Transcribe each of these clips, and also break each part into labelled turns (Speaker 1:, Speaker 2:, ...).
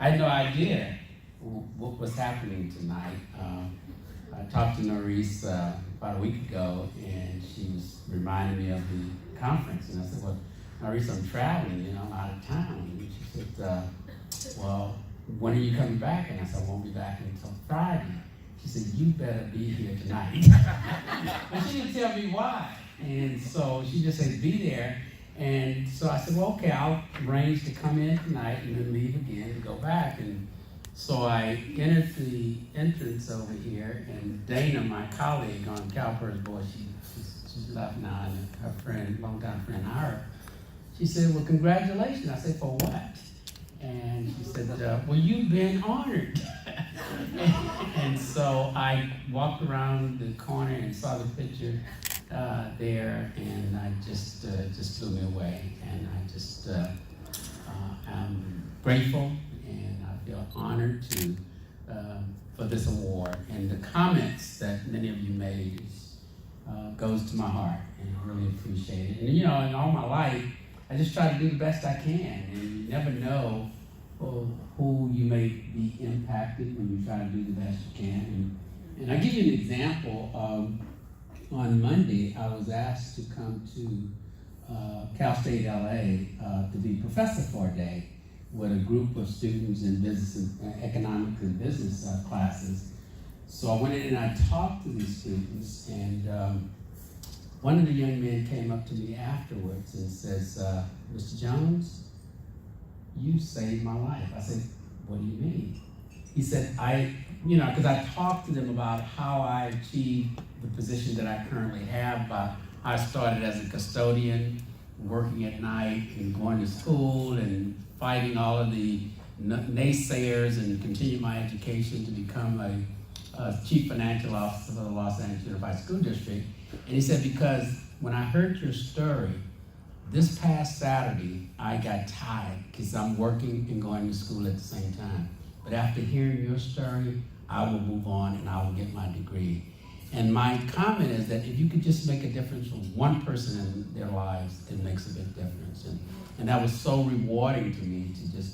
Speaker 1: I had no idea what was happening tonight. I talked to Norris about a week ago, and she was reminding me of the conference. And I said, well, Norris, I'm traveling, I'm out of town. And she said, well, when are you coming back? And I said, I won't be back until Friday. She said, you better be here tonight. But she didn't tell me why. And so she just said, be there. And so I said, well, okay, I'll arrange to come in tonight and then leave again and go back. And so I entered the entrance over here, and Dana, my colleague on CalPERS board, she's left now, and her friend, longtime friend, Ira, she said, well, congratulations. I said, for what? And she said, well, you've been honored. and so I walked around the corner and saw the picture there, and I just blew me away. And I just am grateful, and I feel honored for this award. And the comments that many of you made goes to my heart, and I really appreciate it. And in all my life, I just try to do the best I can, and you never know who you may be impacted when you try to do the best you can. And I'll give you an example. On Monday, I was asked to come to Cal State LA to be professor for a day with a group of students in business and economics and business classes. So I went in and I talked to these students, and one of the young men came up to me afterwards and says, Mr. Jones, you saved my life. I said, what do you mean? He said, because I talked to them about how I achieved the position that I currently have, about how I started as a custodian, working at night and going to school and fighting all of the naysayers and continue my education to become a chief financial officer for the Los Angeles Unified School District. And he said, because when I heard your story, this past Saturday, I got tired because I'm working and going to school at the same time. But after hearing your story, I will move on and I will get my degree. And my comment is that if you could just make a difference for one person in their lives, it makes a big difference. And that was so rewarding to me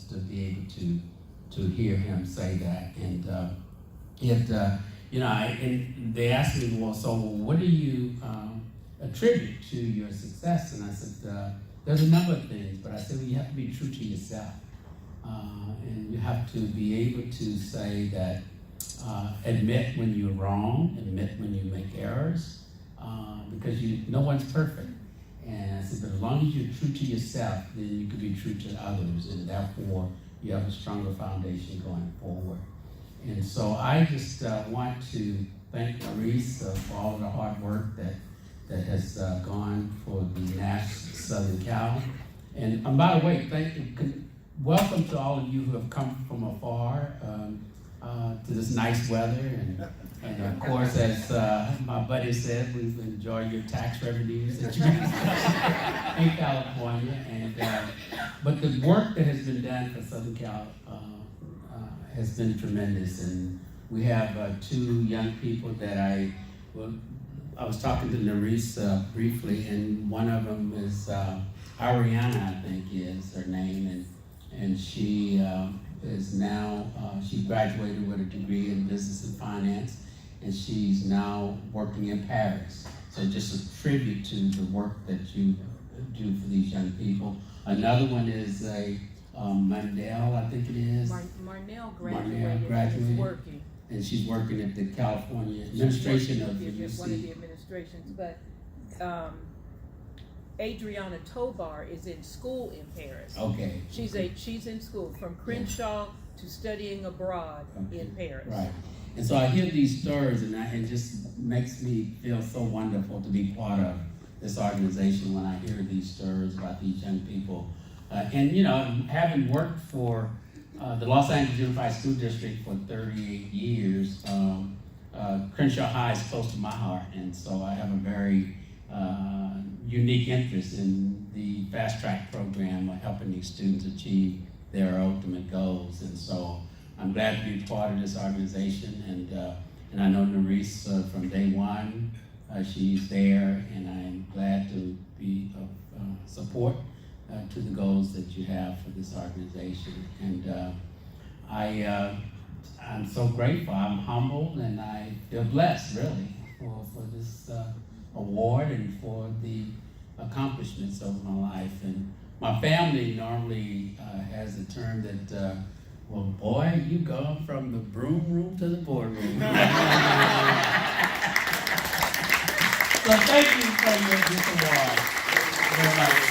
Speaker 1: to be able to hear him say that. And and they asked me, well, so what do you attribute to your success? And I said, there's a number of things, but I said, well, you have to be true to yourself. And you have to be able to say that, admit when you're wrong, admit when you make errors, because no one's perfect. And I said, but as long as you're true to yourself, then you can be true to others, and therefore you have a stronger foundation going forward. And so I just want to thank Maurice for all of the hard work that has gone for the NASP Southern Cal. And by the way, welcome to all of you who have come from afar to this nice weather. And of course, as my buddy said, we've enjoyed your tax revenues that you in California. But the work that has been done for Southern Cal has been tremendous. And we have two young people that I was talking to Norris briefly, and one of them is Ariana, I think is her name, and she is now, she graduated with a degree in business and finance, and she's now working in Paris. So just a tribute to the work that you do for these young people. Another one is Mandel, I think it is.
Speaker 2: Marnell
Speaker 1: Marnell
Speaker 2: graduated. And is working.
Speaker 1: And she's working at the California administration of the UC.
Speaker 2: One of the administrations, but Adriana Tobar is in school in Paris.
Speaker 1: Okay.
Speaker 2: She's in school from Crenshaw to studying abroad in Paris.
Speaker 1: Right. And so I hear these stories, and it just makes me feel so wonderful to be part of this organization when I hear these stories about these young people. And having worked for the Los Angeles Unified School District for 38 years, Crenshaw High is close to my heart, and so I have a very unique interest in the fast track program of helping these students achieve their ultimate goals. And so I'm glad to be part of this organization, and I know Norris from day one. She's there, and I'm glad to be of support to the goals that you have for this organization. And I'm so grateful. I'm humbled and I feel blessed, really, for this award and for the accomplishments of my life. And my family normally has a term that, well, boy, you go from the broom room to the boardroom. So thank you for this award very much.